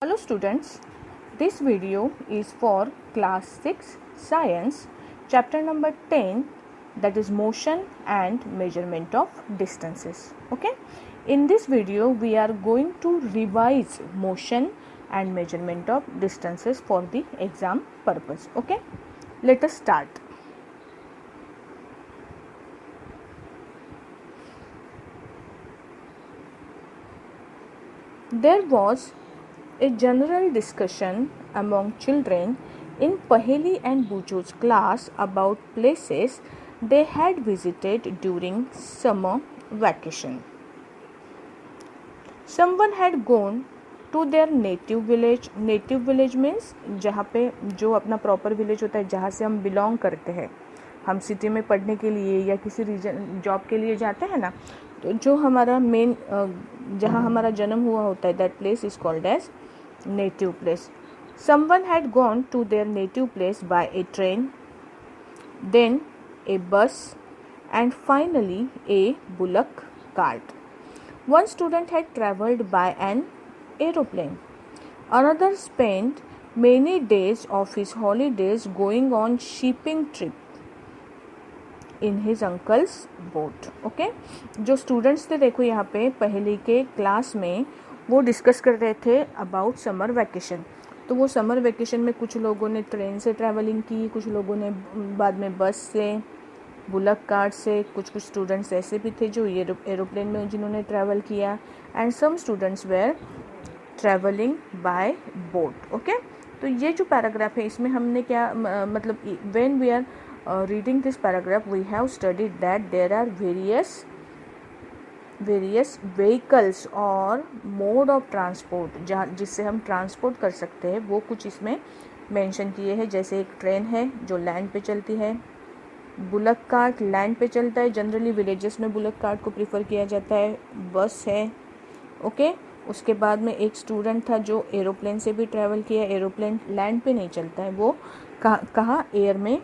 Hello students, this video is for class 6 science chapter number 10, that is motion and measurement of distances. Okay, in this video we are going to revise motion and measurement of distances for the exam purpose. Okay, let us start. There was a general discussion among children in Paheli and Buju's class about places they had visited during summer vacation. Someone had gone to their native village. Native village means जहाँ पे जो अपना proper village होता है, जहाँ से हम belong करते हैं. हम सिटी में पढ़ने के लिए या किसी रीजन जॉब के लिए जाते हैं ना, तो जो हमारा मेन जहाँ हमारा जन्म हुआ होता है, that place is called as native place. Someone had gone to their native place by a train, then a bus, and finally a bullock cart. One student had travelled by an aeroplane. Another spent many days of his holidays going on shipping trip in his uncle's boat. Okay, जो students थे देखो यहाँ पे पहले के class में वो discuss कर रहे थे अबाउट समर वैकेशन. तो वो समर वैकेशन में कुछ लोगों ने ट्रेन से ट्रैवलिंग की, कुछ लोगों ने बाद में बस से, बुलक कार्ट से, कुछ स्टूडेंट्स ऐसे भी थे जो एरोप्लेन में जिन्होंने ट्रैवल किया, and some students were travelling by boat. Okay, तो ये जो पैराग्राफ है इसमें हमने क्या मतलब when we are reading this paragraph we have studied that there are various vehicles और मोड ऑफ ट्रांसपोर्ट जिससे हम ट्रांसपोर्ट कर सकते हैं, वो कुछ इसमें मेंशन किए हैं. जैसे एक ट्रेन है जो लैंड पे चलती है, बुलक कार्ट लैंड पे चलता है, जनरली विलेजेस में बुलक कार्ट को प्रीफर किया जाता है. बस है. ओके, उसके बाद में एक स्टूडेंट था जो एरोप्लेन से भी ट्रैवल किया. एरोप्लेन लैंड पे नहीं चलता है, वो कहाँ एयर में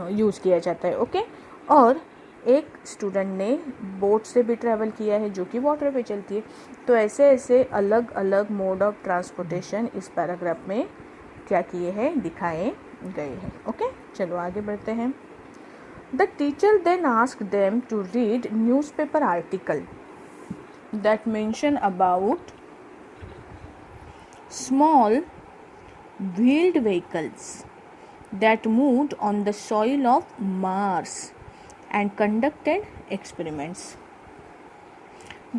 यूज़ किया जाता है. ओके, और एक स्टूडेंट ने बोट से भी ट्रैवल किया है जो कि वाटर पे चलती है. तो ऐसे ऐसे अलग अलग मोड ऑफ ट्रांसपोर्टेशन इस पैराग्राफ में क्या किए हैं, दिखाए गए हैं. ओके, चलो आगे बढ़ते हैं. The teacher then asked them to read newspaper article that mention about small wheeled vehicles that moved on the soil of Mars and conducted experiments.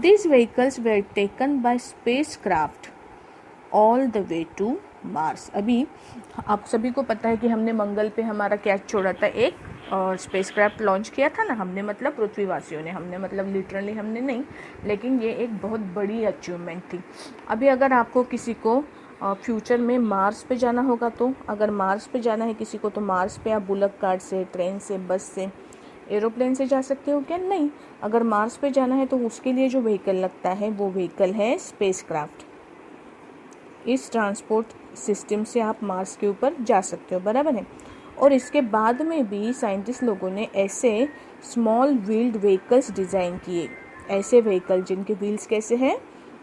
These vehicles were taken by spacecraft all the way to Mars. अभी आप सभी को पता है कि हमने मंगल पे हमारा क्या छोड़ा था, एक और स्पेसक्राफ्ट लॉन्च किया था ना हमने, मतलब पृथ्वीवासियों ने, हमने मतलब लिटरली हमने नहीं, लेकिन ये एक बहुत बड़ी अचीवमेंट थी. अभी अगर आपको किसी को फ्यूचर में मार्स पे जाना होगा, तो अगर मार्स पे जाना है किसी को, तो मार्स पे आप बुलक कार्ट से, ट्रेन से, बस से, एरोप्लेन से जा सकते हो क्या? नहीं. अगर मार्स पे जाना है तो उसके लिए जो व्हीकल लगता है वो व्हीकल है स्पेसक्राफ्ट. इस ट्रांसपोर्ट सिस्टम से आप मार्स के ऊपर जा सकते हो, बराबर है. और इसके बाद में भी साइंटिस्ट लोगों ने ऐसे स्मॉल व्हील्ड व्हीकल्स डिज़ाइन किए. ऐसे व्हीकल जिनके व्हील्स कैसे हैं,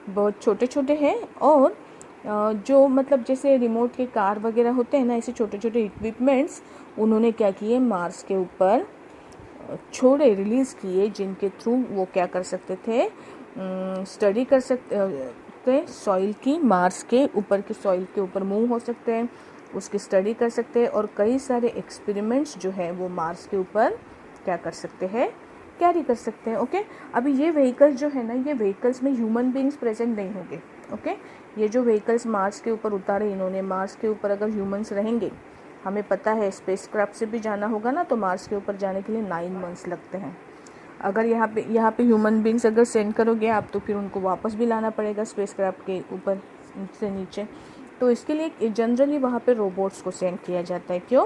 बहुत छोटे छोटे हैं, और जो मतलब जैसे रिमोट के कार वगैरह होते हैं ना, ऐसे छोटे छोटे इक्विपमेंट्स उन्होंने क्या किए, मार्स के ऊपर छोड़े, रिलीज़ किए, जिनके थ्रू वो क्या कर सकते थे, स्टडी कर सकते सॉइल की, मार्स के ऊपर के सॉइल के ऊपर मूव हो सकते हैं, उसकी स्टडी कर सकते हैं, और कई सारे एक्सपेरिमेंट्स जो है वो मार्स के ऊपर क्या कर सकते हैं, कैरी कर सकते हैं. ओके, अभी ये व्हीकल्स जो है ना, ये व्हीकल्स में ह्यूमन बीइंग्स प्रेजेंट नहीं होंगे. ओके, ये जो व्हीकल्स मार्स के ऊपर उतारे इन्होंने, मार्स के ऊपर अगर ह्यूमंस रहेंगे, हमें पता है स्पेसक्राफ्ट से भी जाना होगा ना, तो मार्स के ऊपर जाने के लिए 9 मंथ्स लगते हैं. अगर यहाँ पे ह्यूमन बीइंग्स अगर सेंड करोगे आप, तो फिर उनको वापस भी लाना पड़ेगा स्पेसक्राफ्ट के ऊपर से नीचे. तो इसके लिए जनरली वहाँ पे रोबोट्स को सेंड किया जाता है. क्यों?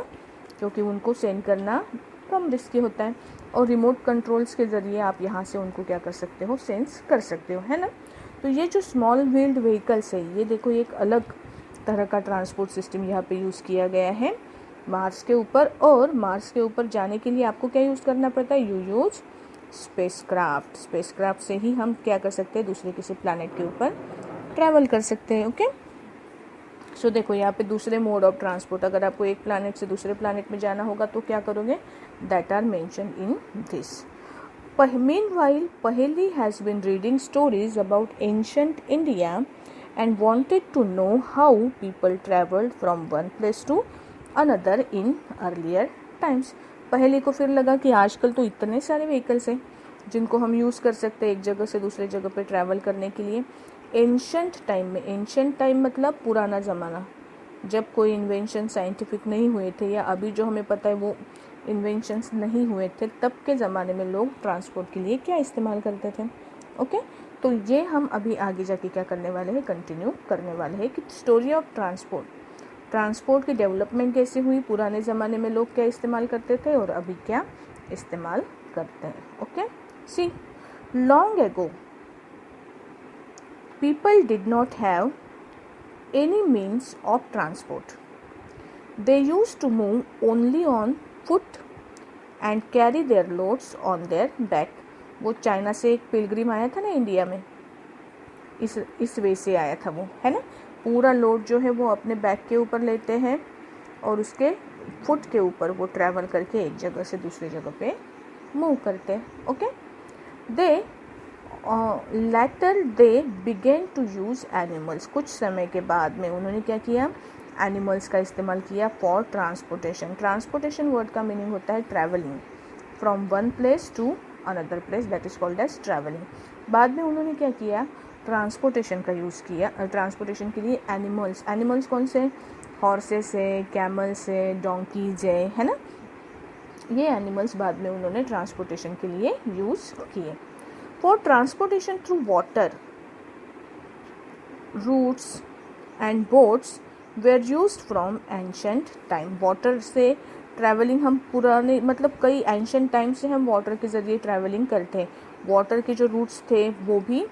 क्योंकि उनको सेंड करना कम रिस्की होता है, और रिमोट कंट्रोल्स के ज़रिए आप यहाँ से उनको क्या कर सकते हो, सेंस कर सकते हो, है ना. तो ये जो स्मॉल व्हील्ड व्हीकल्स है, ये देखो एक अलग तरह का ट्रांसपोर्ट सिस्टम यहाँ पे यूज़ किया गया है मार्स के ऊपर. और मार्स के ऊपर जाने के लिए आपको क्या यूज़ करना पड़ता है, यू यूज स्पेसक्राफ्ट. स्पेसक्राफ्ट से ही हम क्या कर सकते हैं, दूसरे किसी प्लैनेट के ऊपर ट्रैवल कर सकते हैं। ओके, सो देखो यहाँ पे दूसरे मोड ऑफ ट्रांसपोर्ट, अगर आपको एक प्लैनेट से दूसरे प्लैनेट में जाना होगा तो क्या करोगे, that are mention in this. Meanwhile, Paheli has been reading stories about ancient India and wanted to know how people traveled from one place to another in earlier times. पहेली को फिर लगा कि आजकल तो इतने सारे व्हीकल्स हैं जिनको हम यूज़ कर सकते हैं एक जगह से दूसरे जगह पे ट्रैवल करने के लिए। एंशंट टाइम में, एंशंट टाइम मतलब पुराना ज़माना, जब कोई इन्वेंशन साइंटिफिक नहीं हुए थे या अभी जो हमें पता है वो इन्वेंशंस नहीं हुए थे, तब के ज़माने में लोग ट्रांसपोर्ट के लिए क्या इस्तेमाल करते थे। ओके, तो ये हम अभी आगे जाके क्या करने वाले हैं, कंटिन्यू करने वाले हैं कि स्टोरी ऑफ ट्रांसपोर्ट, ट्रांसपोर्ट की डेवलपमेंट कैसे हुई, पुराने ज़माने में लोग क्या इस्तेमाल करते थे और अभी क्या इस्तेमाल करते हैं। Okay, see, long ago people did not have any means of transport, they used to move only on foot and carry their loads on their back. वो चाइना से एक पिलग्रिम आया था ना इंडिया में, इस वे से आया था वो, है ना, पूरा लोड जो है वो अपने बैक के ऊपर लेते हैं और उसके फुट के ऊपर वो ट्रैवल करके एक जगह से दूसरी जगह पे मूव करते हैं। Okay, they later they began to use animals, कुछ समय के बाद में उन्होंने क्या किया, एनिमल्स का इस्तेमाल किया फॉर ट्रांसपोर्टेशन। ट्रांसपोर्टेशन वर्ड का मीनिंग होता है travelling from one place to another place, that is called as travelling. बाद में उन्होंने क्या किया, ट्रांसपोर्टेशन का यूज़ किया, ट्रांसपोर्टेशन के लिए एनिमल्स, एनिमल्स कौन से, हॉर्सेस है, कैमल्स है, डोंकीज है ना, ये एनिमल्स बाद में उन्होंने ट्रांसपोर्टेशन के लिए यूज़ किए। For transportation through water, routes and boats were used from ancient time. Water से ट्रैवलिंग हम पुराने मतलब कई एंशंट टाइम से हम वाटर के ज़रिए ट्रैवलिंग करते हैं। वाटर के जो रूट्स थे वो भी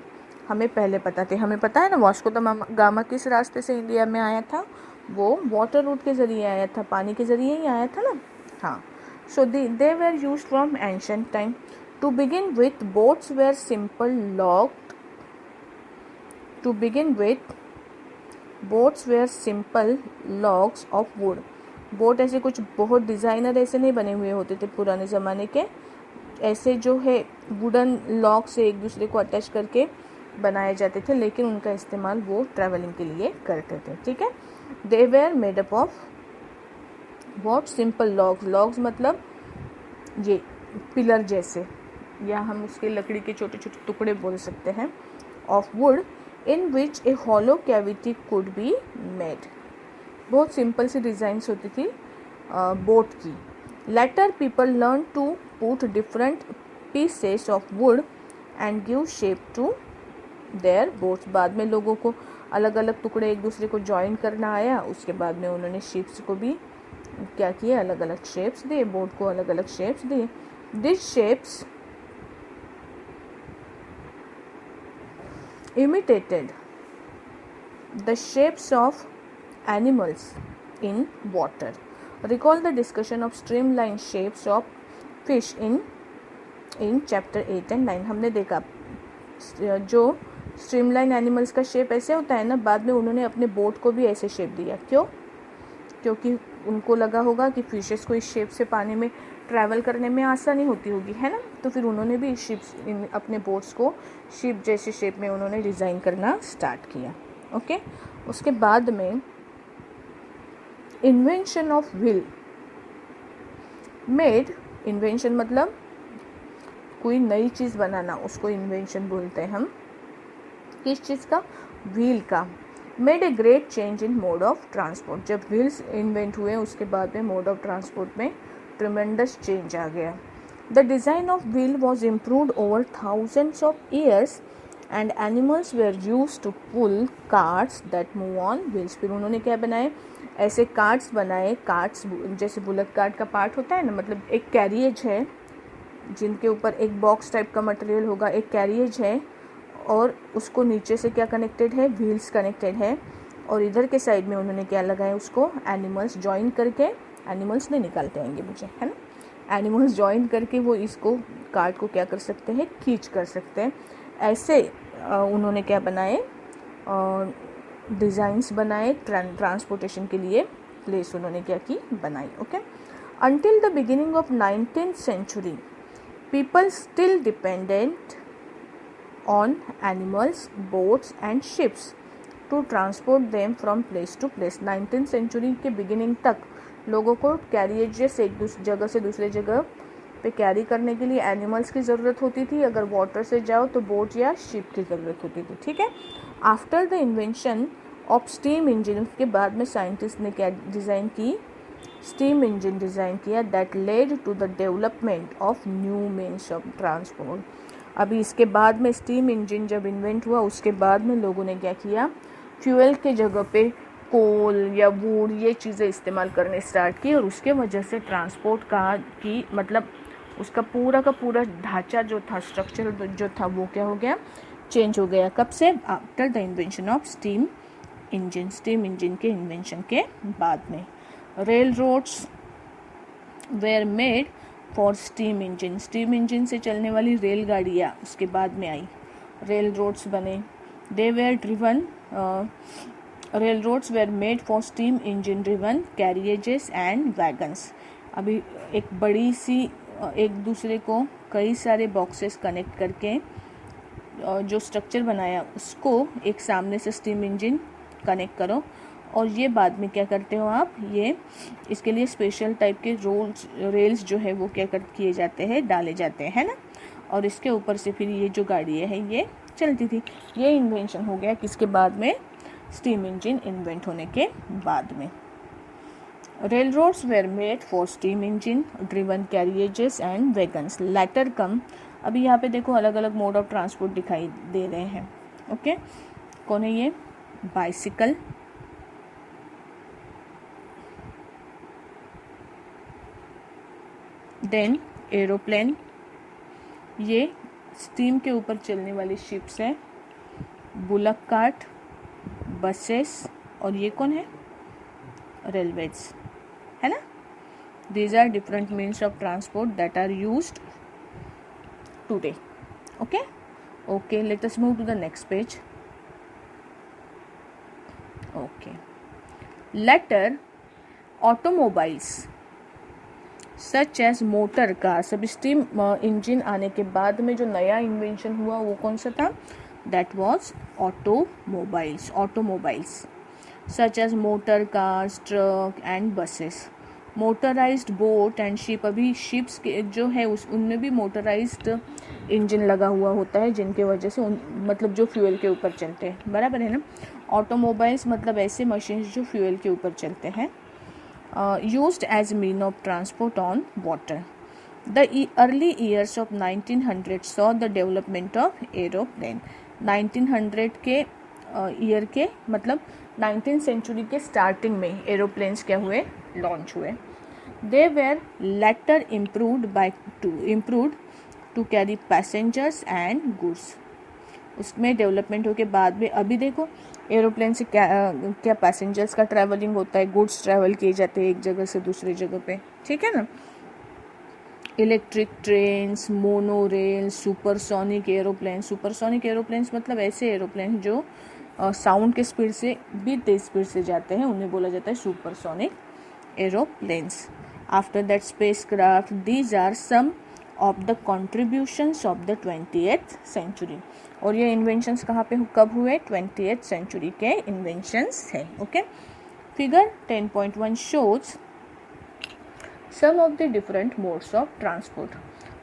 हमें पहले पता थे, हमें पता है ना वास्को द गामा किस रास्ते से इंडिया में आया था, वो वाटर रूट के ज़रिए आया था, पानी के ज़रिए ही आया था ना। हाँ, so they were used from ancient time. To begin with boats were simple locked, to begin with boats were simple logs of wood. Boat ऐसे कुछ बहुत डिज़ाइनर ऐसे नहीं बने हुए होते थे पुराने ज़माने के, ऐसे जो है वुडन लॉग से एक दूसरे को अटैच करके बनाए जाते थे, लेकिन उनका इस्तेमाल वो ट्रैवलिंग के लिए करते थे। ठीक है, they were made up of what, simple logs, logs मतलब ये पिलर जैसे, या हम उसके लकड़ी के छोटे छोटे टुकड़े बोल सकते हैं, of would in which a hollow cavity could be made। बहुत सिंपल सी डिज़ाइंस होती थी बोट की। Later people learned to put different pieces of wood and give shape to their boats। बाद में लोगों को अलग अलग टुकड़े एक दूसरे को ज्वाइन करना आया, उसके बाद में उन्होंने शिप्स को भी क्या किया, अलग अलग शेप्स दिए, बोट को अलग अलग शेप्स दिए। These shapes imitated the shapes of animals in water। Recall the discussion of streamline shapes of fish in chapter 8 and 9। हमने देखा जो स्ट्रीमलाइन एनिमल्स का शेप ऐसे होता है ना, बाद में उन्होंने अपने बोट को भी ऐसे शेप दिया। क्यों? क्योंकि उनको लगा होगा कि फिशेस को इस शेप से पानी में ट्रैवल करने में आसानी होती होगी, है ना, तो फिर उन्होंने भी शिप्स अपने बोट्स को शिप जैसे शेप में उन्होंने डिज़ाइन करना स्टार्ट किया। ओके, उसके बाद में invention of wheel made, invention मतलब कोई नई चीज़ बनाना, उसको इन्वेंशन बोलते हैं हम। किस चीज़ का? व्हील का। Made a great change in mode of transport. जब व्हील्स इन्वेंट हुए उसके बाद में मोड ऑफ ट्रांसपोर्ट में ट्रिमेंडस चेंज आ गया। The design of wheel was improved over thousands of years and animals were use to pull carts that move on wheels. फिर उन्होंने क्या बनाए, ऐसे कार्ट्स बनाए, कार्ट्स जैसे बुलेट कार्ट का पार्ट होता है ना, मतलब एक कैरियज है जिनके ऊपर एक बॉक्स टाइप का मटेरियल होगा, एक कैरियज है और उसको नीचे से क्या कनेक्टेड है, व्हील्स कनेक्टेड है, और इधर के साइड में उन्होंने क्या लगाया, उसको एनिमल्स ज्वाइन करके, एनिमल्स नहीं निकालते आएंगे मुझे, है ना, एनिमल्स ज्वाइन करके वो इसको कार्ट को क्या कर सकते हैं, खींच कर सकते हैं। ऐसे उन्होंने क्या बनाए, डिज़ाइंस बनाए ट्रांसपोर्टेशन के लिए प्लेस उन्होंने क्या की, बनाई. Okay. Until the beginning of 19th century, people still depended on animals, boats and ships to transport them from place to place. 19th century के beginning तक लोगों को कैरियजेस एक जगह से दूसरे जगह पे कैरी करने के लिए एनिमल्स की ज़रूरत होती थी. अगर वाटर से जाओ तो बोट या शिप की ज़रूरत होती थी. ठीक है. After the invention of steam engine, के बाद में साइंटिस्ट ने क्या डिज़ाइन की, स्टीम इंजन डिज़ाइन किया. That led to the development of new means of transport. अभी इसके बाद में स्टीम इंजन जब इन्वेंट हुआ उसके बाद में लोगों ने क्या किया, फ्यूल के जगह पे कोल या वुड ये चीज़ें इस्तेमाल करने स्टार्ट की और उसके वजह से ट्रांसपोर्ट की मतलब उसका पूरा का पूरा ढांचा जो था, स्ट्रक्चर जो था वो क्या हो गया, चेंज हो गया. कब से? After the invention of steam engine. Steam engine के इन्वेंशन के बाद में. Railroads were made for steam engine. Steam engine से चलने वाली रेलगाड़ियाँ उसके बाद में आई. रेल रोड्स बने. They were driven, railroads were made for steam engine driven carriages and wagons. अभी एक बड़ी सी एक दूसरे को कई सारे बॉक्सेस कनेक्ट करके जो स्ट्रक्चर बनाया उसको एक सामने से स्टीम इंजन कनेक्ट करो और ये बाद में क्या करते हो आप, ये इसके लिए स्पेशल टाइप के रेल्स जो है वो क्या किए जाते हैं, डाले जाते हैं ना, और इसके ऊपर से फिर ये जो गाड़ियाँ हैं ये चलती थी. ये इन्वेंशन हो गया किसके बाद में, स्टीम इंजन इन्वेंट होने के बाद में. Railroads were made for steam engine driven carriages and wagons. Later come. अभी यहाँ पे देखो अलग अलग मोड ऑफ ट्रांसपोर्ट दिखाई दे रहे हैं. ओके. कौन है ये, बाइसिकल, देन एरोप्लेन, ये स्टीम के ऊपर चलने वाली शिप्स है, बुलक कार्ट, बसेस, और ये कौन है, रेलवेज है ना. These are different means of transport that are used today. Okay. Okay, let us move to the next page. Okay. Later automobiles such as motor cars. अभी steam engine आने के बाद में जो नया इन्वेंशन हुआ वो कौन सा था, that was automobiles. Automobiles such as motor cars, truck and buses. Motorized boat and ship. अभी शिप्स के जो है उनमें भी मोटराइज्ड इंजन लगा हुआ होता है जिनके वजह से मतलब जो फ्यूल के ऊपर चलते हैं, बराबर है ना. ऑटोमोबाइल्स मतलब ऐसे मशीन जो फ्यूल के ऊपर चलते हैं. Used as mean of transport on water. The early years of 1900 saw the development of aeroplane. 1900 के ईयर के मतलब 19th century के स्टार्टिंग में एरोप्लेन्स क्या हुए, लॉन्च हुए. They were later improved to carry passengers and goods. उसमें development हो के बाद में अभी देखो एरोप्लेन से क्या पैसेंजर्स का ट्रैवलिंग होता है, गुड्स ट्रैवल किए जाते हैं एक जगह से दूसरी जगह पे. ठीक है ना. Electric trains, mono rail, supersonic aeroplane. Supersonic aeroplanes मतलब ऐसे एरोप्लेन जो साउंड के स्पीड से भी तेज स्पीड से जाते हैं, उन्हें बोला जाता है supersonic aeroplanes. After that spacecraft. These are some of the contributions of the 20th century. और ये इन्वेंशंस कहाँ पे कब हुए, 20th century के इन्वेंशंस है. Okay. Figure 10.1 shows some of the different modes of transport.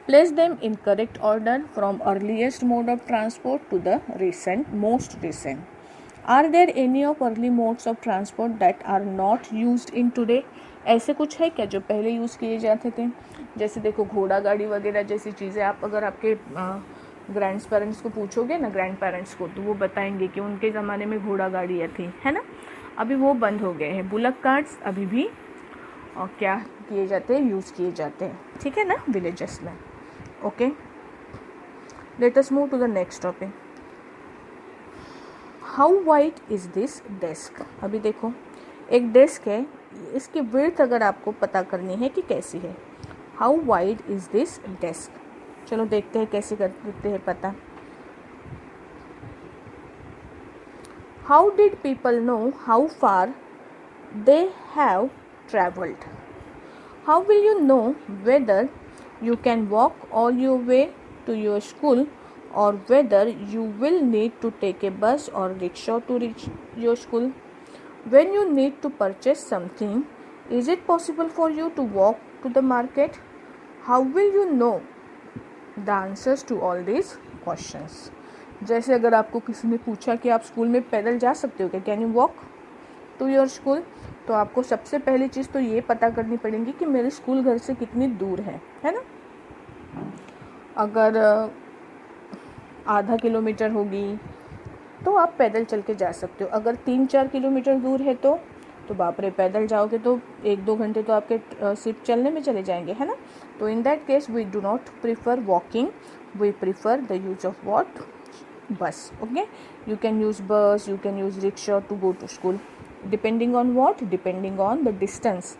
Place them in correct order from earliest mode of transport to the most recent. Are there any of early modes of transport that are not used in today? ऐसे कुछ है क्या जो पहले use किए जाते थे, जैसे देखो घोड़ा गाड़ी वगैरह जैसी चीज़ें. आप अगर आपके ग्रैंड पेरेंट्स को पूछोगे ना, ग्रैंड पेरेंट्स को, तो वो बताएंगे कि उनके ज़माने में घोड़ा गाड़ियाँ थी, है ना. अभी वो बंद हो गए हैं. बुलक कार्ट्स अभी भी क्या किए जाते हैं, यूज़ किए जाते हैं. ठीक है ना, विलेजेस में. Okay. Let us move to the next topic. How wide is this desk. अभी देखो एक डेस्क है, इसकी विड्थ अगर आपको पता करनी है कि कैसी है. How wide is this desk. चलो देखते हैं कैसे कर देते हैं पता. How did people know how far they have travelled? How will you know whether you can walk all your way to your school or whether you will need to take a bus or rickshaw to reach your school? When you need to purchase something, is it possible for you to walk to the market? How will you know the answers to all these questions? जैसे अगर आपको किसी ने पूछा कि आप school में पैदल जा सकते हो क्या, can you walk to your school, तो आपको सबसे पहली चीज़ तो ये पता करनी पड़ेगी कि मेरे स्कूल घर से कितनी दूर है ना। अगर आधा किलोमीटर होगी तो आप पैदल चल के जा सकते हो, अगर 3-4 किलोमीटर दूर है तो बाप रे, पैदल जाओगे तो 1-2 घंटे तो आपके सिर्फ चलने में चले जाएंगे, है ना। तो in that case we do not prefer walking, we prefer the use of what, bus. Okay, you can use bus, you can use rickshaw to go to school, depending on what? Depending on the distance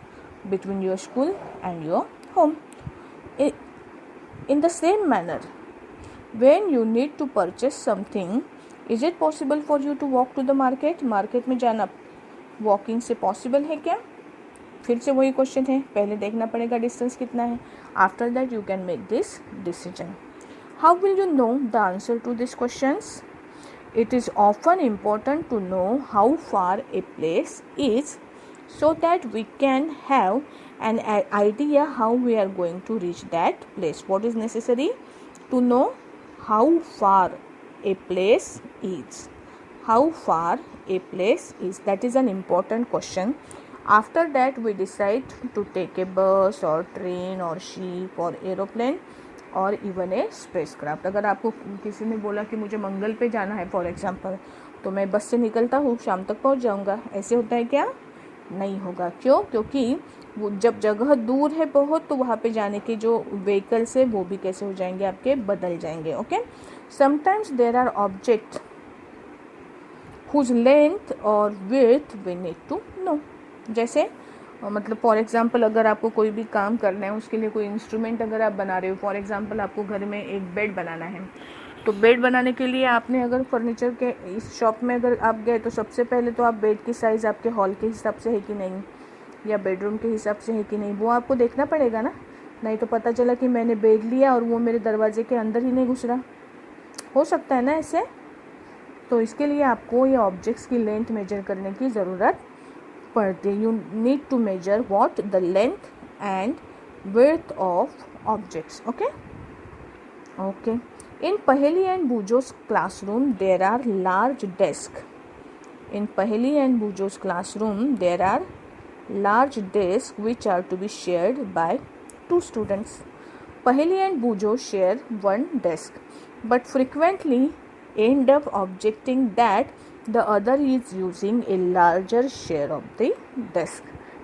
between your school and your home. In the same manner, when you need to purchase something, is it possible for you to walk to the market? Market में जाना walking से possible है क्या? फिर से वही question है, पहले देखना पड़ेगा डिस्टेंस कितना है, after that you can make this decision. How will you know the answer to this questions? It is often important to know how far a place is so that we can have an idea how we are going to reach that place. What is necessary? To know how far a place is. How far a place is. That is an important question. After that we decide to take a bus or train or ship or aeroplane और even a space craft. अगर आपको किसी ने बोला कि मुझे मंगल पे जाना है फॉर एग्जांपल, तो मैं बस से निकलता हूँ, शाम तक पहुँच जाऊँगा, ऐसे होता है क्या? नहीं होगा। क्यों? क्योंकि वो जब जगह दूर है बहुत, तो वहाँ पे जाने के जो व्हीकल्स है वो भी कैसे हो जाएंगे, आपके बदल जाएंगे। Okay, sometimes there are object whose length और width we need to know. जैसे मतलब फॉर एग्जांपल अगर आपको कोई भी काम करना है, उसके लिए कोई इंस्ट्रूमेंट अगर आप बना रहे हो, फॉर एग्जांपल आपको घर में एक बेड बनाना है, तो बेड बनाने के लिए आपने अगर फर्नीचर के इस शॉप में अगर आप गए, तो सबसे पहले तो आप बेड की साइज़ आपके हॉल के हिसाब से है कि नहीं, या बेडरूम के हिसाब से है कि नहीं, वो आपको देखना पड़ेगा ना। नहीं तो पता चला कि मैंने बेड लिया और वो मेरे दरवाजे के अंदर ही नहीं घुस रहा, हो सकता है ना ऐसे। तो इसके लिए आपको ये ऑब्जेक्ट्स की लेंथ मेजर करने की ज़रूरत पड़ती है। You need to measure what? The length and width of objects. Okay okay, in Paheli and Boojho's classroom there are large desk. In Paheli and Boojho's classroom there are large desks which are to be shared by 2 students. Paheli and Bujo share one desk, but frequently end up objecting that the other is using a larger share of the desk.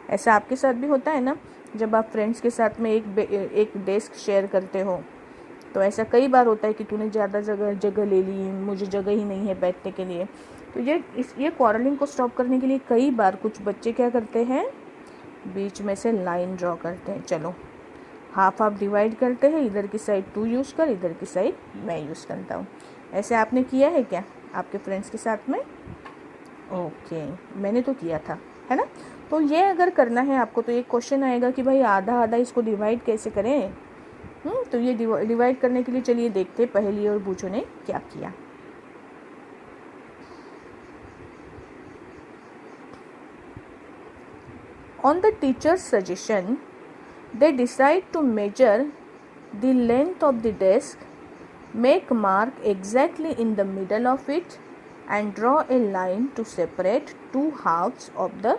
ऐसा आपके साथ भी होता है ना, जब आप friends के साथ में एक डेस्क शेयर करते हो, तो ऐसा कई बार होता है कि तूने ज़्यादा जगह ले ली, मुझे जगह ही नहीं है बैठने के लिए। तो ये क्वारलिंग को स्टॉप करने के लिए कई बार कुछ बच्चे क्या करते हैं, बीच में से लाइन ड्रॉ करते हैं। चलो हाफ डिवाइड करते हैं, इधर की साइड तू यूज़ कर, इधर की साइड मैं यूज़ करता हूँ। ऐसे आपने किया है क्या आपके फ्रेंड्स के साथ में? ओके, मैंने तो किया था, है ना। तो ये अगर करना है आपको, तो एक क्वेश्चन आएगा कि भाई आधा आधा इसको डिवाइड कैसे करें। तो ये डिवाइड करने के लिए चलिए देखते हैं पहेली और बूझो ने क्या किया। On the teacher's suggestion, they decide to measure the length of the desk, make mark exactly in the middle of it, and draw a line to separate 2 halves of the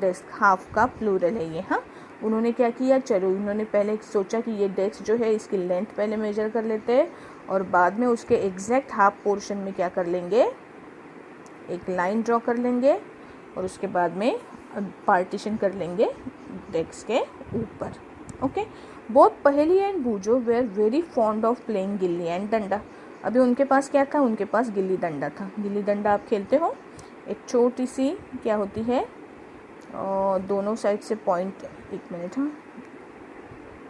desk. Half का plural है ये। हाँ, उन्होंने क्या किया, चलो उन्होंने पहले सोचा कि ये डेस्क जो है इसकी लेंथ पहले मेजर कर लेते हैं, और बाद में उसके एग्जैक्ट हाफ पोर्शन में क्या कर लेंगे, एक लाइन ड्रॉ कर लेंगे, और उसके बाद में पार्टीशन कर लेंगे डेस्क के ऊपर। Okay, both Paheli and Boojho were very fond of playing gilli and danda. अभी उनके पास क्या था, उनके पास गिल्ली डंडा था। गिल्ली डंडा आप खेलते हो, एक छोटी सी क्या होती है, दोनों साइड से पॉइंट, एक मिनट, हाँ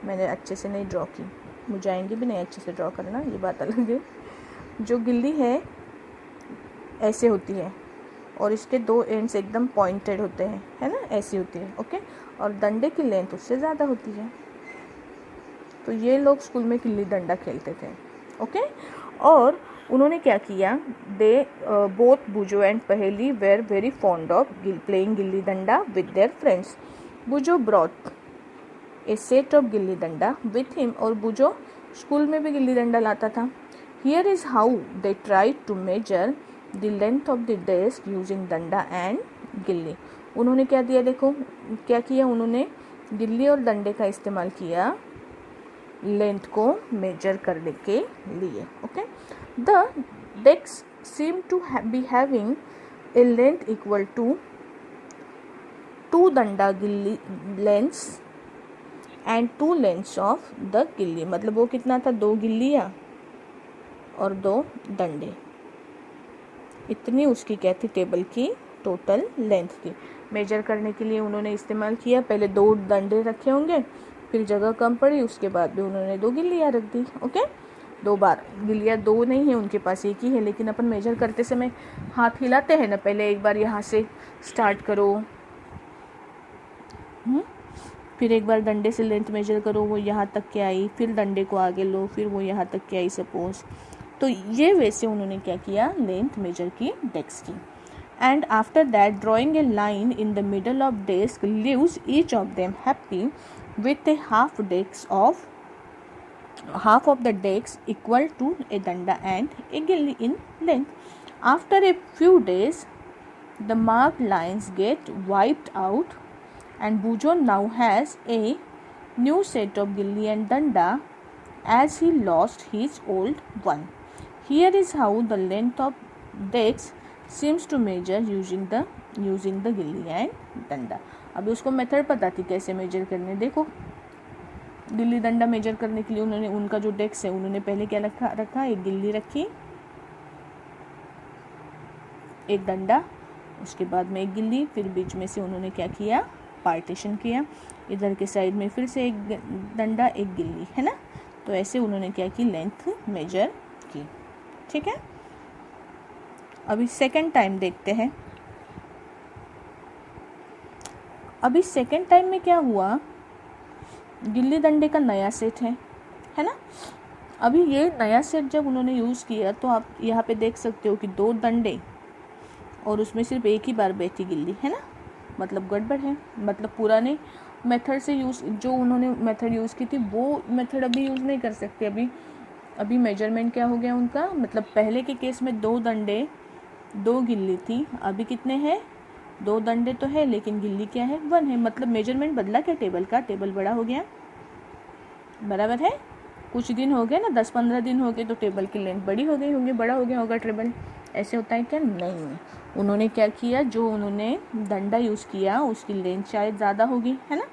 मैंने अच्छे से नहीं ड्रॉ की, मुझे आएंगे भी नहीं अच्छे से ड्रॉ करना, ये बात अलग है। जो गिल्ली है ऐसे होती है, और इसके दो एंड्स एकदम पॉइंटेड होते हैं, है ना, ऐसी होती है, ओके। और डंडे की लेंथ उससे ज़्यादा होती है। तो ये लोग स्कूल में गिल्ली डंडा खेलते थे, ओके। और उन्होंने क्या किया, they both Boojho and Paheli were very fond of playing gilli danda with their friends. Boojho brought a set of gilli danda with him, और बुजो स्कूल में भी गिल्ली डंडा लाता था। Here is how they try to measure the length of the desk using danda and gilli. उन्होंने क्या दिया, देखो क्या किया, उन्होंने गिल्ली और डंडे का इस्तेमाल किया लेंथ को मेजर करने के लिए, okay. The desk seem to be having a length equal to 2 danda gilli lengths and 2 lengths of the gilli. मतलब वो कितना था, 2 गिल्लियाँ और 2 डंडे, इतनी उसकी क्या थी, टेबल की टोटल लेंथ थी। मेजर करने के लिए उन्होंने इस्तेमाल किया, पहले 2 डंडे रखे होंगे, फिर जगह कम पड़ी, उसके बाद भी उन्होंने 2 गिल्लियाँ रख दी, ओके। 2 बार, गिल्लियाँ 2 नहीं है उनके पास, एक ही है, लेकिन अपन मेजर करते समय हाथ हिलाते हैं ना, पहले एक बार यहाँ से स्टार्ट करो, फिर एक बार डंडे से लेंथ मेजर करो, वो यहाँ तक के आई, फिर डंडे को आगे लो, फिर वो यहाँ तक के आई सपोज। तो ये वैसे उन्होंने क्या किया, लेंथ मेजर की डेस्क की। And after that drawing a line in the middle of desk leaves each of them happy with A half of the desk equal to a danda and a gilli in length. After a few days, the marked lines get wiped out and Bujo now has a new set of gilli and danda as he lost his old one. Here is how the length of desk seems to measure using the gilli and danda. अभी उसको method पता थी कैसे major करने। देखो gilli danda major करने के लिए उन्होंने, उनका जो डेस्क है, उन्होंने पहले क्या रखा, एक गिल्ली रखी, एक डंडा, उसके बाद में एक गिल्ली, फिर बीच में से उन्होंने क्या किया, पार्टीशन किया, इधर के साइड में फिर से एक डंडा, एक गिल्ली, है ना। तो ऐसे उन्होंने क्या की, लेंथ मेजर की, ठीक है। अभी सेकंड टाइम देखते हैं। अभी सेकंड टाइम में क्या हुआ, गिल्ली डंडे का नया सेट है ना। अभी ये नया सेट जब उन्होंने यूज़ किया तो आप यहाँ पे देख सकते हो कि 2 डंडे और उसमें सिर्फ एक ही बार बैठी गिल्ली, है ना। मतलब गड़बड़ है, मतलब पुराने मेथड से जो उन्होंने मेथड यूज़ की थी वो मेथड अभी यूज़ नहीं कर सकते। अभी मेजरमेंट क्या हो गया उनका, मतलब पहले के केस में 2 डंडे 2 गिल्ली थी, अभी कितने हैं, 2 डंडे तो है लेकिन गिल्ली क्या है, 1 है। मतलब मेजरमेंट बदला क्या, टेबल का, टेबल बड़ा हो गया, बराबर है। कुछ दिन हो गए ना, 10-15 दिन हो गए, तो टेबल की लेंथ बड़ी हो गई होंगी, बड़ा हो गया होगा टेबल। ऐसे होता है क्या, नहीं। उन्होंने क्या किया, जो उन्होंने डंडा यूज़ किया उसकी लेंथ शायद ज़्यादा होगी, है ना।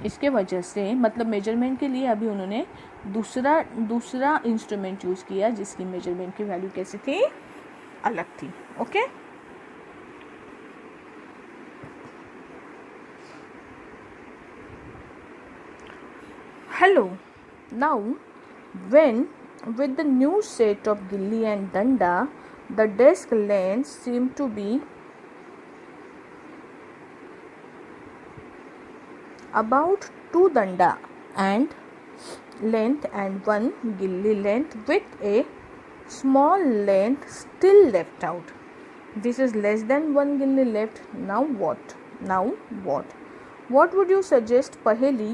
इसके वजह से मतलब मेजरमेंट के लिए अभी उन्होंने दूसरा इंस्ट्रूमेंट यूज़ किया जिसकी मेजरमेंट की वैल्यू कैसी थी, अलग थी, okay. Hello. Now, when with the new set of gilli and danda, the desk lengths seem to be about 2 danda and length and 1 gilli length with a small length still left out. This is less than 1 gilli left. Now what? What would you suggest Paheli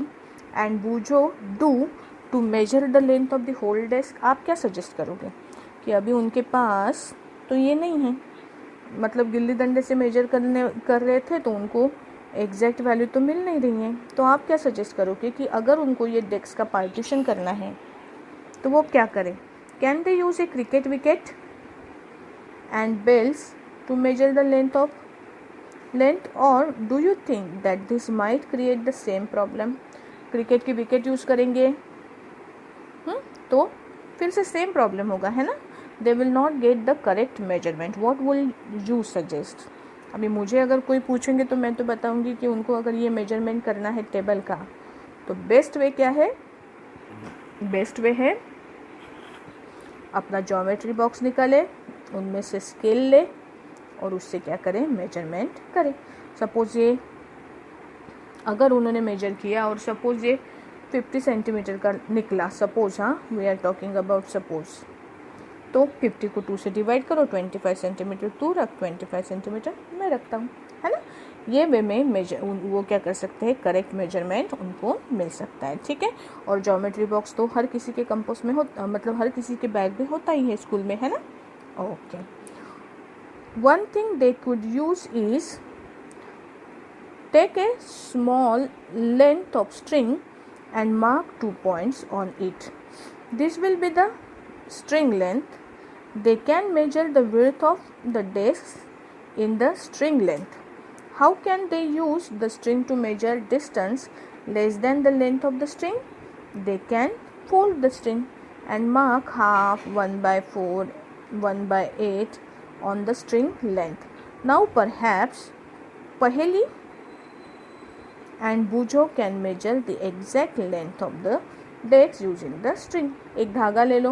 and Bujo do to measure the length of the whole desk? आप क्या suggest करोगे कि अभी उनके पास तो ये नहीं है, मतलब गिल्ली डंडे से मेजर कर रहे थे तो उनको एग्जैक्ट वैल्यू तो मिल नहीं रही है। तो आप क्या सजेस्ट करोगे कि अगर उनको ये डेस्क का पार्टीशन करना है तो वो क्या करें? Can they use a cricket wicket and bails to measure the length और do you think that this might create the same problem? Cricket की विकेट यूज़ करेंगे तो फिर से सेम प्रॉब्लम होगा, है ना। They will not get the correct measurement. What will you suggest? अभी मुझे अगर कोई पूछेंगे तो मैं तो बताऊंगी कि उनको अगर ये मेजरमेंट करना है टेबल का तो बेस्ट वे क्या है? बेस्ट वे है अपना ज्योमेट्री बॉक्स निकाले, उनमें से स्केल ले और उससे क्या करें, मेजरमेंट करें। सपोज ये अगर उन्होंने मेजर किया और सपोज ये 50 सेंटीमीटर का निकला, सपोज, हाँ we are talking about suppose, तो 50 को 2 से डिवाइड करो, 25 सेंटीमीटर तू रख, 25 सेंटीमीटर मैं रखता हूँ, है ना। ये वे में मेजर वो क्या कर सकते हैं, करेक्ट मेजरमेंट उनको मिल सकता है, ठीक है। और ज्योमेट्री बॉक्स तो हर किसी के कंपोस्ट में होता, मतलब हर किसी के बैग में होता ही है स्कूल में, है ना। Okay, one thing they could use is take a small length of string and mark 2 points on it. This will be the string length. They can measure the width of the discs in the string length. How can they use the string to measure distance less than the length of the string? They can fold the string and mark half, 1/4, 1/8 on the string length. Now perhaps Paheli and Bujo can measure the exact length of the dates using the string. एक धागा ले लो,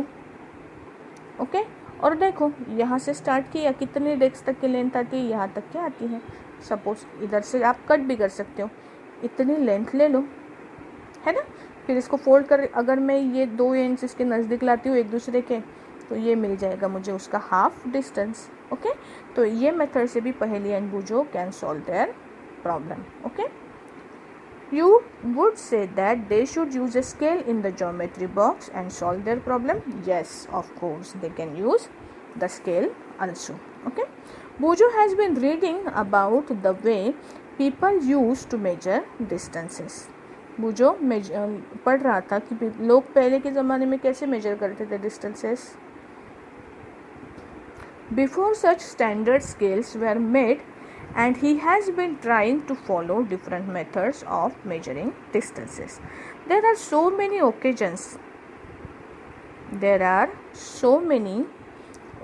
okay, और देखो यहाँ से start किया, कितने डेक्स तक की लेंथ आती है, यहाँ तक क्या आती है। सपोज इधर से आप कट भी कर सकते हो, इतनी लेंथ ले लो, है ना। फिर इसको फोल्ड कर, अगर मैं ये 2 एंड्स इसके नज़दीक लाती हूँ एक दूसरे के, तो ये मिल जाएगा मुझे उसका हाफ डिस्टेंस, ओके। तो ये मेथड से भी Paheli and Boojho can solve their problem, okay. You would say that they should use a scale in the geometry box and solve their problem. Yes, of course, they can use the scale also. Okay. Bujo has been reading about the way people used to measure distances. बुजो पढ़ रहा था कि लोग पहले के ज़माने में कैसे मेजर करते थे distances. Before such standard scales were made, and he has been trying to follow different methods of measuring distances. There are so many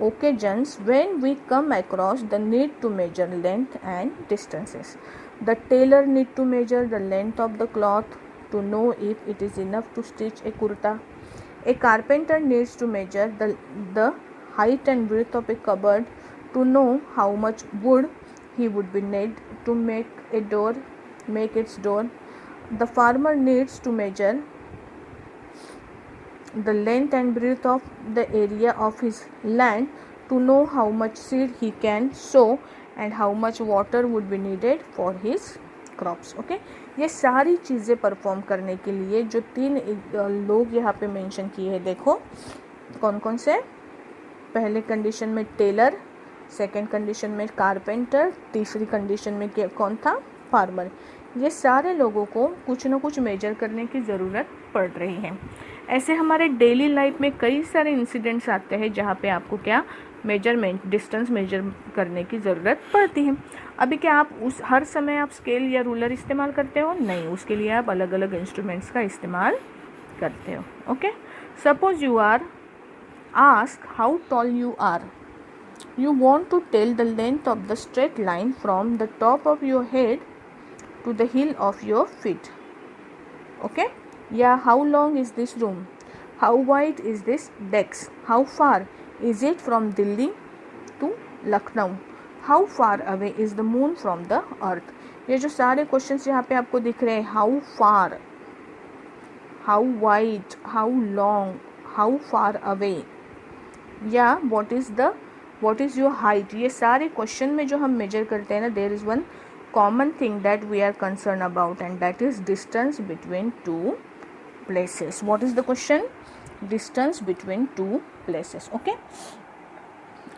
occasions when we come across the need to measure length and distances. The tailor need to measure the length of the cloth to know if it is enough to stitch a kurta. A carpenter needs to measure the height and width of a cupboard to know how much wood he would be need to make its door. The farmer needs to measure the length and breadth of the area of his land to know how much seed he can sow and how much water would be needed for his crops. Okay, ये सारी चीज़ें perform करने के लिए जो 3 लोग यहाँ पे मेंशन किए हैं, देखो कौन कौन से। पहले कंडीशन में टेलर, सेकेंड कंडीशन में कारपेंटर, तीसरी कंडीशन में कौन था, फार्मर। ये सारे लोगों को कुछ ना कुछ मेजर करने की ज़रूरत पड़ रही है। ऐसे हमारे डेली लाइफ में कई सारे इंसिडेंट्स आते हैं जहाँ पे आपको क्या मेजरमेंट, डिस्टेंस मेजर करने की ज़रूरत पड़ती है। अभी क्या आप हर समय आप स्केल या रूलर इस्तेमाल करते हो? नहीं, उसके लिए आप अलग अलग इंस्ट्रूमेंट्स का इस्तेमाल करते हो, okay. Suppose you are ask how tall you are. You want to tell the length of the straight line from the top of your head to the heel of your feet. Okay? Yeah, how long is this room? How wide is this desk? How far is it from Delhi to Lucknow? How far away is the moon from the earth? ये जो सारे questions यहाँ पे आपको दिख रहे हैं, how far, how wide, how long, how far away, या what is your height, ये सारे क्वेश्चन में जो हम मेजर करते हैं ना, there is one common thing that we are concerned about and that is distance between two places. What is the question? Distance between two places. Okay,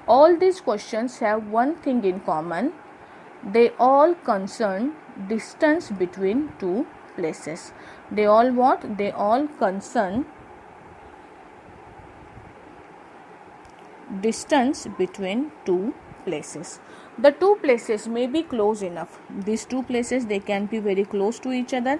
all these questions have one thing in common, they all concern distance between two places. They all what? They all concern distance between two places. The two places may be close enough. These two places, they can be very close to each other,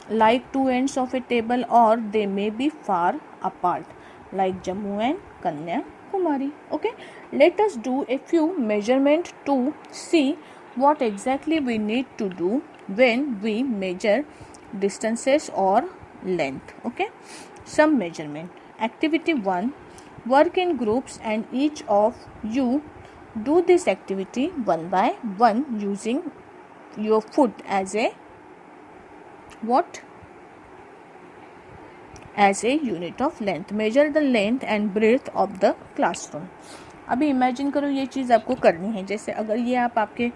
like two ends of a table, or they may be far apart, like Jammu and Kanyakumari. Okay, let us do a few measurements to see what exactly we need to do when we measure distances or length. Okay, some measurement. Activity 1. Work in groups and each of you Do this activity one by one using your foot as a what? As a unit of length. Measure the length and breadth of the classroom. अभी imagine करो ये चीज़ आपको करनी है. जैसे अगर ये आप आपके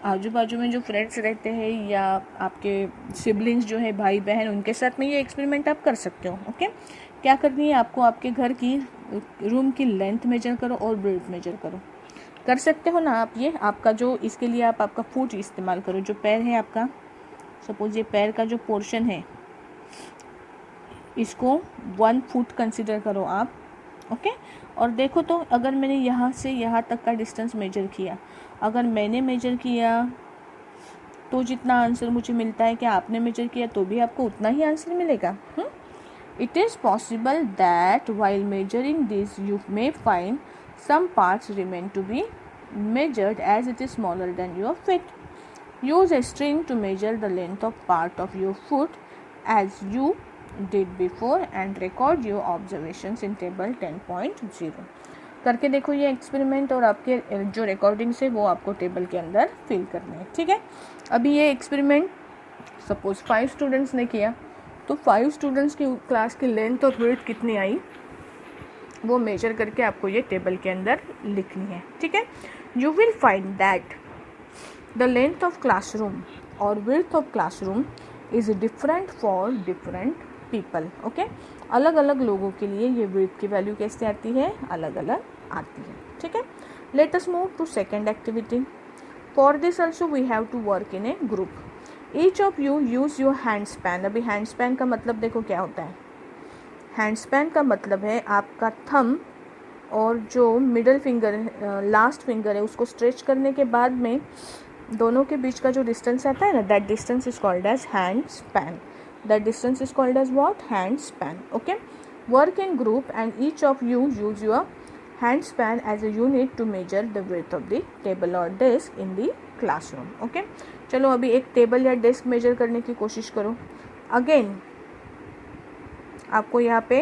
आजू बाजू में जो फ्रेंड्स रहते हैं या आपके सिबलिंग्स जो है भाई बहन, उनके साथ में ये एक्सपेरिमेंट आप कर सकते हो. ओके, क्या करनी है आपको? आपके घर की रूम की लेंथ मेजर करो और ब्रेथ मेजर करो. कर सकते हो ना आप ये? आपका जो इसके लिए आप आपका फुट इस्तेमाल करो. जो पैर है आपका, सपोज ये पैर का जो पोर्शन है इसको 1 फुट कंसिडर करो आप. ओके, और देखो तो अगर मैंने यहाँ से यहाँ तक का डिस्टेंस मेजर किया, अगर मैंने मेजर किया तो जितना आंसर मुझे मिलता है, क्या आपने मेजर किया तो भी आपको उतना ही आंसर मिलेगा? It is possible that while measuring this you may find some parts remain to be measured as it is smaller than your feet. Use a string to measure the length of part of your foot as you did before and record your observations in table 10.0. करके देखो ये experiment, और आपके जो recordings है वो आपको table के अंदर फिल करने हैं. ठीक है, अभी ये एक्सपेरिमेंट सपोज 5 स्टूडेंट्स ने किया, तो 5 स्टूडेंट्स की क्लास की लेंथ और ब्रेथ कितनी आई वो मेजर करके आपको ये टेबल के अंदर लिखनी है. ठीक है, you will find that the length of classroom और breadth of classroom is different for different people. Okay, अलग अलग लोगों के लिए ये ब्रेथ की वैल्यू कैसे आती है? अलग अलग आती है. ठीक है, let us move to second activity. For this also we have to work in a group. Each of you use your hand span. अभी हैंड स्पैन का मतलब देखो क्या होता है. हैंड स्पैन का मतलब है आपका थंब और जो मिडल फिंगर लास्ट फिंगर है उसको स्ट्रेच करने के बाद में दोनों के बीच का जो डिस्टेंस आता है ना, that distance is called as hand span. That distance is called as what? Hand span. Okay, work in group and each of you use your hand span as a unit to measure the breadth of the table और desk in the classroom. Okay, चलो अभी एक table या desk major करने की कोशिश करो. Again आपको यहाँ पे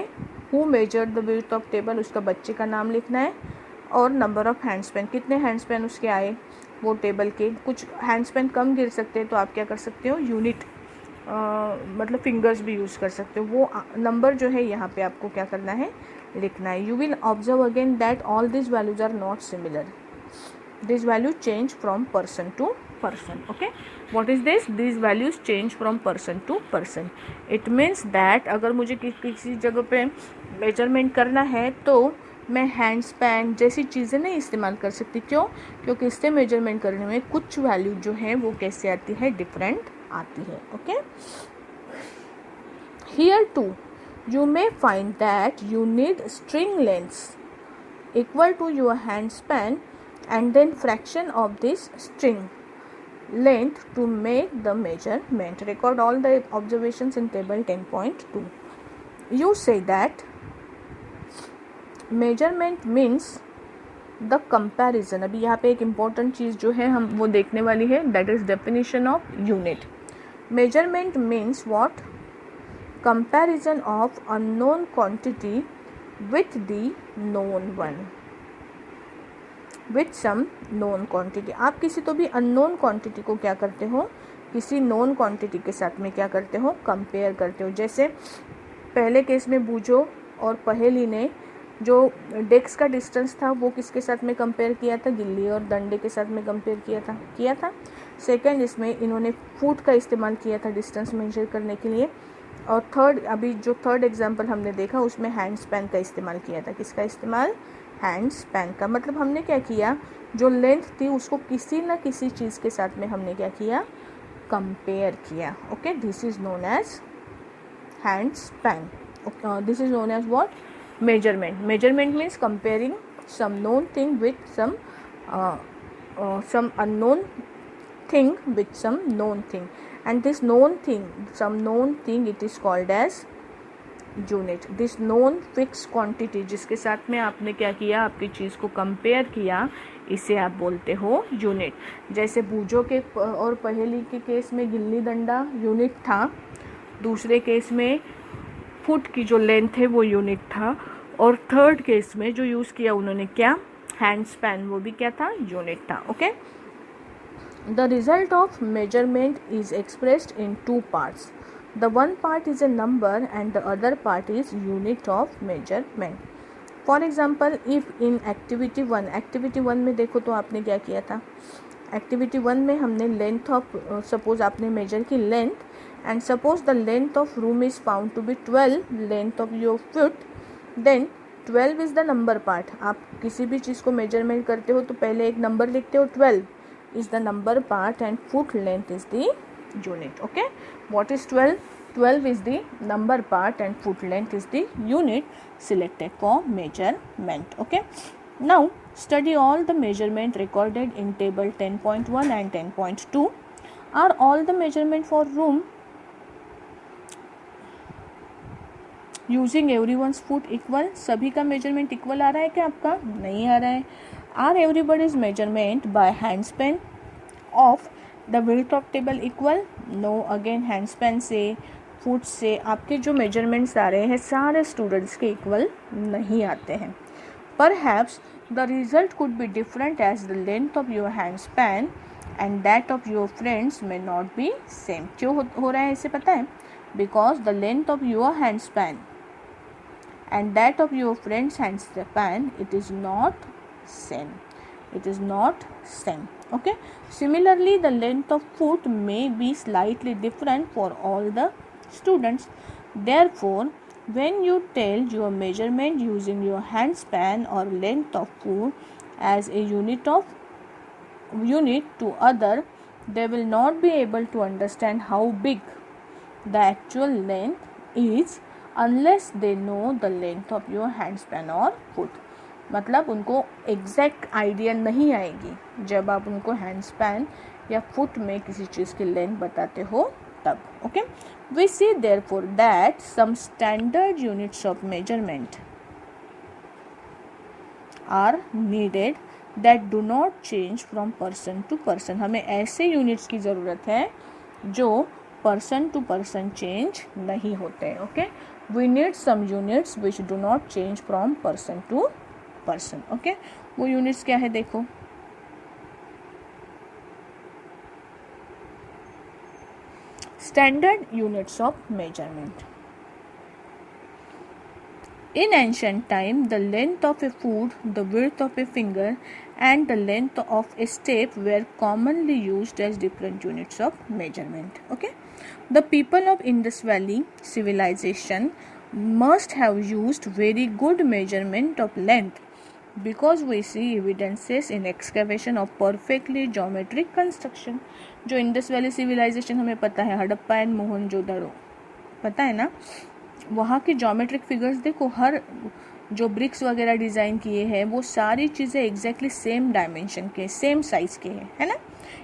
who measured the breadth of table, उसका बच्चे का नाम लिखना है, और नंबर ऑफ हैंड स्पैन, कितने हैंड स्पैन उसके आए वो टेबल के. कुछ हैंड स्पैन कम गिर सकते हैं तो आप क्या कर सकते हो? यूनिट मतलब फिंगर्स भी यूज़ कर सकते हो. वो नंबर जो है यहाँ पे आपको क्या करना है? लिखना है. You will observe again that all this values are not similar. This value change from person to person. Okay, what is this? These values change from person to person. It means that अगर मुझे किसी जगह पे measurement करना है तो मैं hand span जैसी चीज़ें नहीं इस्तेमाल कर सकती. क्यों? क्योंकि इससे मेजरमेंट करने में कुछ वैल्यू जो है वो कैसे आती है? डिफरेंट आती है. Okay, here too you may find that you need string lengths equal to your hand span and then fraction of this string length to make the measurement. Record all the observations in table 10.2. You say that measurement means the comparison. अभी यहाँ पे एक important चीज़ जो है हम वो देखने वाली है, that is definition of unit. Measurement means what? Comparison of unknown quantity with the known one. With some known quantity. आप किसी तो भी अननोन क्वांटिटी को क्या करते हो? किसी नोन क्वांटिटी के साथ में क्या करते हो? कंपेयर करते हो. जैसे पहले केस में बूझो और पहेली ने जो डेस्क का डिस्टेंस था वो किसके साथ में कंपेयर किया था? गिल्ली और डंडे के साथ में कंपेयर किया था. सेकंड इसमें इन्होंने फुट का इस्तेमाल किया था डिस्टेंस मेजर करने के लिए. और थर्ड, अभी जो थर्ड एग्जाम्पल हमने देखा उसमें हैंड स्पैन का इस्तेमाल किया था. किसका इस्तेमाल? हैंड स्पैन का. मतलब हमने क्या किया? जो लेंथ थी उसको किसी न किसी चीज़ के साथ में हमने क्या किया? कंपेयर किया. Okay, this is known as hand span. This is known as what? Measurement. Measurement means comparing some known thing with some unknown thing with some known thing, and this known thing, some known thing, it is called as unit. this known fixed quantity जिसके साथ में आपने क्या किया? आपकी चीज़ को compare किया, इसे आप बोलते हो यूनिट. जैसे बूझो के और पहेली के केस में गिल्ली डंडा यूनिट था, दूसरे केस में फुट की जो लेंथ है वो यूनिट था, और थर्ड केस में जो यूज़ किया उन्होंने क्या? हैंड स्पैन वो भी क्या था, यूनिट था. Okay. The result of measurement is expressed in two parts. The one part is a number and the other part is unit of measurement. For example, if in activity one में देखो तो आपने क्या किया था. Activity one में हमने length of, suppose आपने मेजर की length, and suppose the length of room is found to be 12 length of your foot, then 12 is the number part. आप किसी भी चीज़ को मेजरमेंट करते हो तो पहले एक नंबर लिखते हो, 12 is the number part and foot length is the unit. Okay, what is 12? 12 is the number part and foot length is the unit selected for measurement. Okay, now study all the measurement recorded in table 10.1 and 10.2. Are all the measurement for room using everyone's foot equal? सभी का measurement equal आ रहा है क्या आपका? नहीं आ रहा है. Are everybody's measurement by handspan of the width of table equal? No. Again handspan से, foot से आपके जो measurements आ रहे हैं सारे students के equal नहीं आते हैं. Perhaps the result could be different as the length of your handspan and that of your friends may not be same. क्यों हो रहा है इसे पता है? Because the length of your handspan and that of your friend's handspan, it is not same. It is not same. Okay. Similarly, the length of foot may be slightly different for all the students. Therefore, when you tell your measurement using your handspan or length of foot as a unit to other, they will not be able to understand how big the actual length is unless they know the length of your handspan or foot. मतलब उनको exact idea नहीं आएगी जब आप उनको hand span या foot में किसी चीज़ की लेंथ बताते हो तब. Okay. We see therefore that some standard units of measurement are needed that do not change from person to person. हमें ऐसे यूनिट्स की ज़रूरत है जो पर्सन टू पर्सन चेंज नहीं होते. Okay. We need some units which do not change from person to person. Okay. वो units क्या है देखो. Standard units of measurement. In ancient time, the length of a foot, the width of a finger, and the length of a step were commonly used as different units of measurement. Okay, the people of Indus Valley civilization must have used very good measurement of length, because we see evidences in excavation of perfectly geometric construction. जो Indus valley civilisation हमें पता है, Harappa and Mohenjodaro पता है ना, वहाँ के geometric figures देखो, हर जो ब्रिक्स वगैरह डिज़ाइन किए हैं वो सारी चीज़ें एग्जैक्टली सेम डायमेंशन के, सेम साइज़ के हैं, है ना.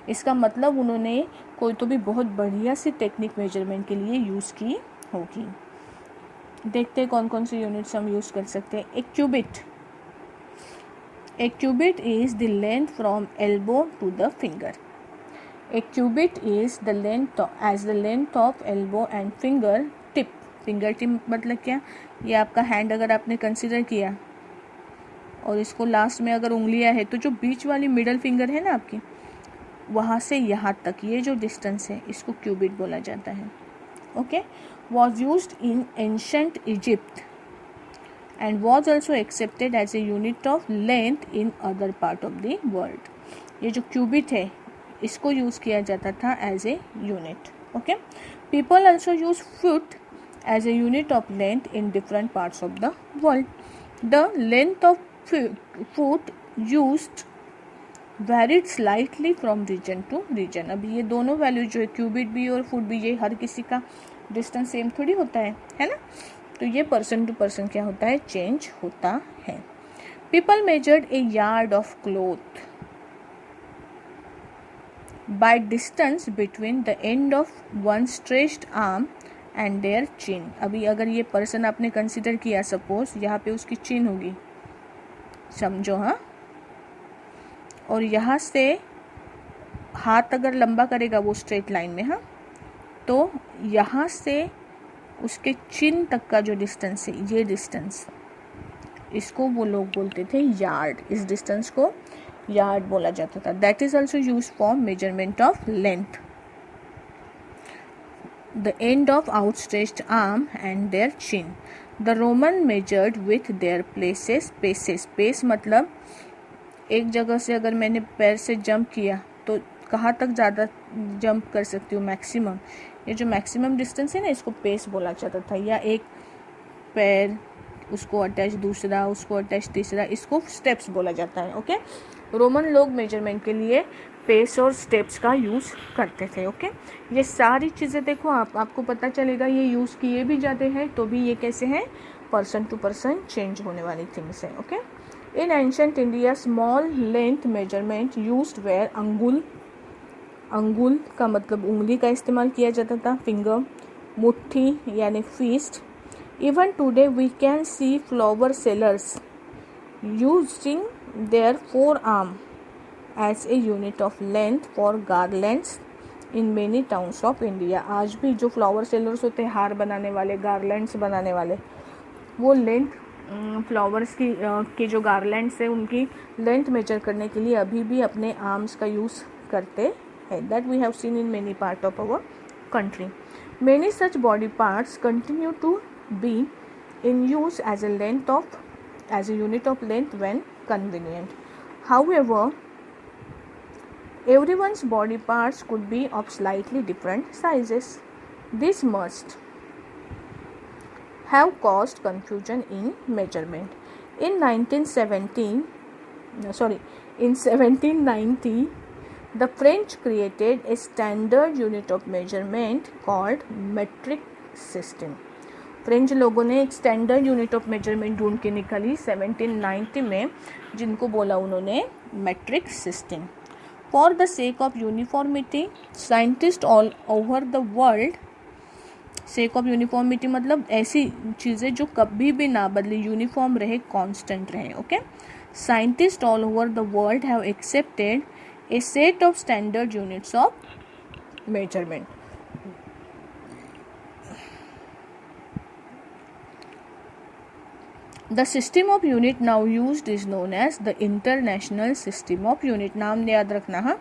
इसका मतलब उन्होंने कोई तो भी बहुत बढ़िया सी टेक्निक मेजरमेंट के लिए यूज़ की होगी. देखते हैं कौन कौन सी यूनिट्स हम यूज़ कर सकते हैं. एक qubit. A cubit is the length from elbow to the finger. A cubit is the length of elbow and finger tip. Finger tip मतलब क्या, ये आपका हैंड अगर आपने कंसिडर किया और इसको लास्ट में अगर उंगलियां है तो जो बीच वाली मिडल फिंगर है ना आपकी, वहाँ से यहाँ तक ये जो डिस्टेंस है इसको क्यूबिट बोला जाता है. Okay. was used in ancient Egypt and was also accepted as a unit of length in other part of the world. ये जो क्यूबिट है इसको यूज़ किया जाता था as a unit. Okay. People also use foot as a unit of length in different parts of the world. The length of foot used varied slightly from region to region. अभी ये दोनों value जो है qubit भी और foot भी, ये हर किसी का डिस्टेंस सेम थोड़ी होता है ना. तो ये पर्सन टू पर्सन क्या होता है, चेंज होता है. People measured a yard of cloth by distance between the end of one stretched arm and their chin. अभी अगर ये पर्सन आपने कंसिडर किया, सपोज यहाँ पे उसकी चिन होगी, समझो हाँ, और यहाँ से हाथ अगर लंबा करेगा वो स्ट्रेट लाइन में, हाँ, तो यहाँ से उसके चिन तक का जो डिस्टेंस है, ये डिस्टेंस इसको वो लोग बोलते थे यार्ड, इस डिस्टेंस को यार्ड बोला जाता था। That is also use for measurement of length, the end of outstretched arm and their chin. The Roman measured with their places paces. Pace मतलब एक जगह से अगर मैंने पैर से जंप किया तो कहाँ तक ज़्यादा जंप कर सकती हूँ, मैक्सिमम। ये जो मैक्सिमम डिस्टेंस है ना, इसको पेस बोला जाता था। या एक पैर, उसको अटैच दूसरा, उसको अटैच तीसरा, इसको स्टेप्स बोला जाता है। ओके, रोमन लोग मेजरमेंट के लिए पेस और स्टेप्स का यूज़ करते थे। ओके, ये सारी चीज़ें देखो आपको पता चलेगा, ये यूज़ किए भी जाते हैं तो भी ये कैसे हैं, पर्सन टू पर्सन चेंज होने वाली थिंग्स हैं। Okay, in ancient India small length measurement used were angul, अंगुल का मतलब उंगली का इस्तेमाल किया जाता था, फिंगर, मुट्ठी यानी fist. Even today we can see flower sellers using their forearm as a unit of length for garlands in many towns of India. आज भी जो फ्लावर सेलर्स होते हैं, हार बनाने वाले, गारलैंड्स बनाने वाले, वो लेंथ फ्लावर्स की के जो गारलैंड्स है उनकी लेंथ मेजर करने के लिए अभी भी अपने आर्म्स का यूज़ करते हैं। That we have seen in many part of our country. Many such body parts continue to be in use as a unit of length when convenient. However, everyone's body parts could be of slightly different sizes. This must have caused confusion in measurement. In 1790, the French created a standard unit of measurement called metric system. French लोगों ने एक standard unit of measurement ढूंढ के निकाली 1790 में, जिनको बोला उन्होंने metric system. For the sake of uniformity, scientist all over the world, sake of uniformity मतलब ऐसी चीज़ें जो कभी भी ना बदले, यूनिफॉर्म रहे, कांस्टेंट रहे। Okay, scientist all over the world have accepted A set of standard units of measurement. The system of unit now used is known as the International System of Unit. नाम याद रखना है,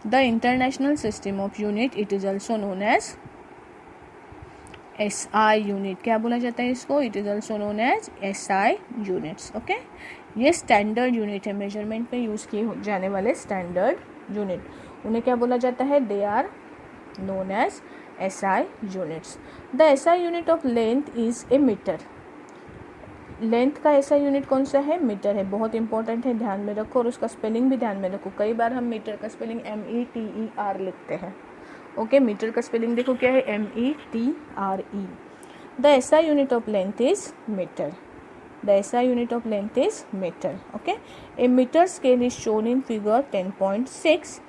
The International System of Unit. It is also known as SI unit. क्या बोला जाता है इसको? It is also known as SI units. Okay? ये स्टैंडर्ड यूनिट है, मेजरमेंट पे यूज़ किए जाने वाले स्टैंडर्ड यूनिट, उन्हें क्या बोला जाता है? They are known as SI units. The SI unit of length is a meter. Length का ऐसा यूनिट कौन सा है? मीटर है। बहुत इंपॉर्टेंट है, ध्यान में रखो, और उसका स्पेलिंग भी ध्यान में रखो। कई बार हम मीटर का स्पेलिंग METER लिखते हैं। ओके, मीटर का स्पेलिंग देखो क्या है? METRE। The SI unit of length is metre. The SI unit of length is metre. Okay, a metre scale is shown in figure 10.6,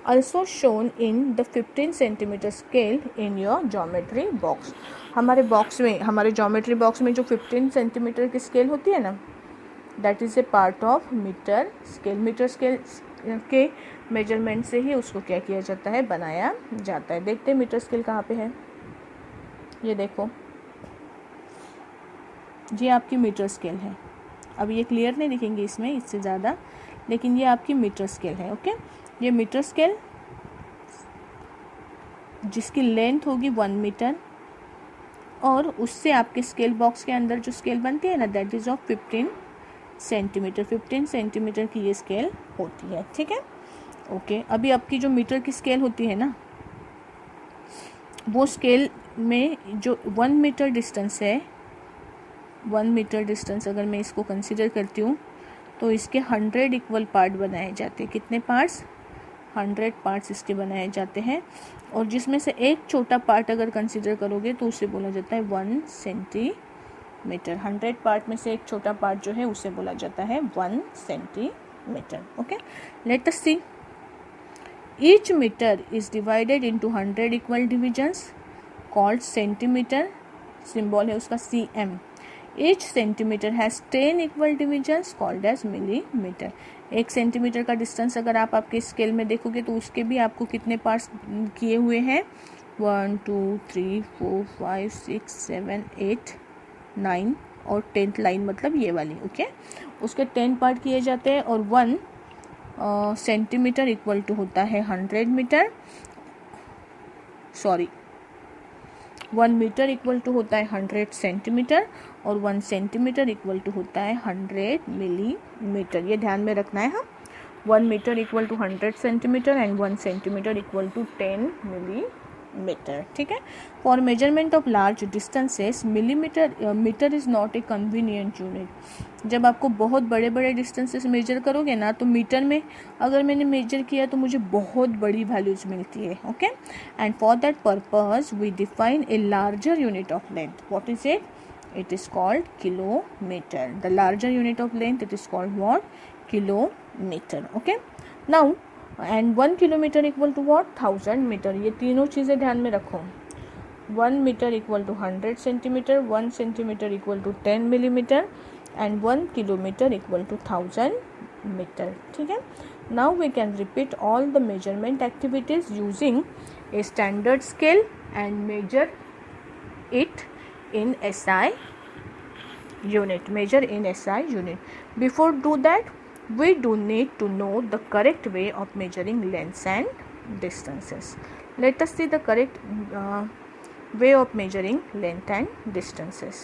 also shown in the 15 centimeter scale in your geometry box. हमारे box में, हमारे geometry box में जो 15 centimetre की scale होती है ना, that is a part of metre scale. Metre scale के मेजरमेंट से ही उसको क्या किया जाता है? बनाया जाता है। देखते हैं मीटर स्केल कहाँ पे है। ये देखो, ये आपकी मीटर स्केल है। अब ये क्लियर नहीं दिखेंगे इसमें इससे ज़्यादा, लेकिन ये आपकी मीटर स्केल है। ओके, ये मीटर स्केल जिसकी लेंथ होगी 1 मीटर, और उससे आपके स्केल बॉक्स के अंदर जो स्केल बनती है ना, that is of 15 centimetre. 15 centimetre की ये स्केल होती है। ठीक है, ओके। अभी आपकी जो मीटर की स्केल होती है ना, वो स्केल में जो 1 मीटर डिस्टेंस है, 1 मीटर डिस्टेंस अगर मैं इसको कंसिडर करती हूँ तो इसके 100 इक्वल पार्ट बनाए जाते हैं। कितने पार्ट्स? 100 पार्ट्स इसके बनाए जाते हैं, और जिसमें से एक छोटा पार्ट अगर कंसिडर करोगे तो उसे बोला जाता है 1 सेंटीमीटर। 100 पार्ट में से एक छोटा पार्ट जो है उसे बोला जाता है 1 centimetre. Okay, let us see. Each metre is divided into 100 equal divisions called centimetre. Symbol है उसका CM। Each centimeter has 10 equal divisions called as millimeter. 1 centimetre का डिस्टेंस अगर आप आपके स्केल में देखोगे तो उसके भी आपको कितने पार्ट्स किए हुए हैं? 1 2 3 4 5 6 7 8 9 और 10th लाइन मतलब ये वाली, ओके। उसके 10 पार्ट किए जाते हैं और 1 सेंटीमीटर इक्वल टू होता है 100 मीटर, 1 मीटर इक्वल टू होता है 100 सेंटीमीटर और 1 सेंटीमीटर इक्वल टू होता है 100 मिलीमीटर। ये ध्यान में रखना है। हम 1 metre equal to 100 centimetre and 1 centimetre equal to 10 millimetre, ठीक है। For measurement of large distances metre is not a convenient unit. जब आपको बहुत बड़े बड़े डिस्टेंसेस मेजर करोगे ना तो मीटर में अगर मैंने मेजर किया तो मुझे बहुत बड़ी वैल्यूज मिलती है, okay. And for that purpose we define a larger unit of length. What is it? It is called kilometer. The larger unit of length, it is called what? Kilometer. Okay. Now, and 1 kilometer equal to what? 1000 meter. ये तीनों चीज़ें ध्यान में रखो। 1 meter equal to 100 centimeter, 1 centimeter equal to 10 millimeter, and 1 kilometer equal to 1000 meter. ठीक है. Now we can repeat all the measurement activities using a standard scale and measure it in SI unit. Measure in SI unit. Before do that, we do need to know the correct way of measuring lengths and distances. Let us see the correct way of measuring length and distances.